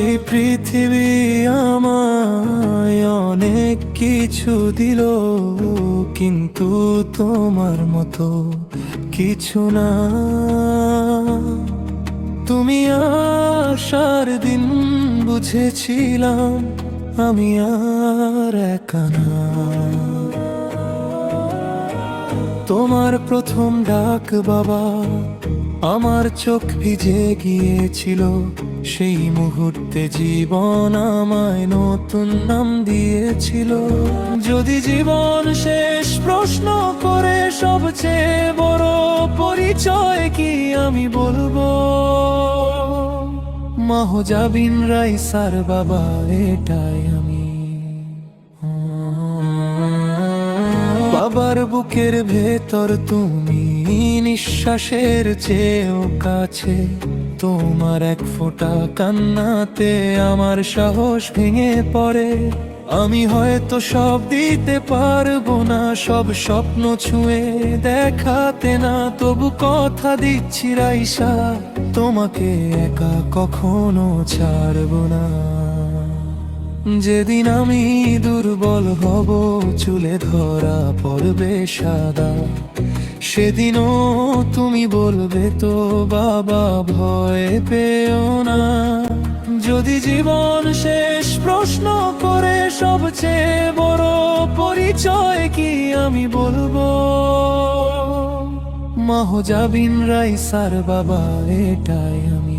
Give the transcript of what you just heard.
এই পৃথিবী আমায় অনেক কিছু দিল, কিন্তু তোমার মতো কিছু না। তুমি আসার দিন বুঝেছিলাম আমি আর একা না। তোমার প্রথম ডাক বাবা, আমার চোখ ভিজে গিয়েছিল। সেই মুহূর্তে জীবন আমায় নতুন নাম দিয়েছিল। যদি জীবন শেষ প্রশ্ন করে সবচেয়ে বড় পরিচয় কি আমি বলবো, মাহজাবিন রাইসার বাবা, এটাই আমি। বাবার বুকের ভেতর তুমি নিঃশ্বাসের চেয়েও কাছে। তোমার এক ফোঁটা কান্নাতে আমার সাহস ভেঙে পড়ে। আমি হয়তো সব দিতে পারবো না, সব স্বপ্ন ছুঁয়ে দেখাতে না, তবু কথা দিচ্ছি রাইসা, তোমাকে একা কখনো ছাড়বো না। যেদিন আমি দুর্বল হব, চুলে ধরা পড়বে সাদা, সেদিনও তুমি বলবে তো বাবা ভয় পেও না। যদি জীবন শেষ প্রশ্ন করে সবচেয়ে বড় পরিচয় কি আমি বলবো, মাহজাবিন রাইসার বাবা, এটাই আমি।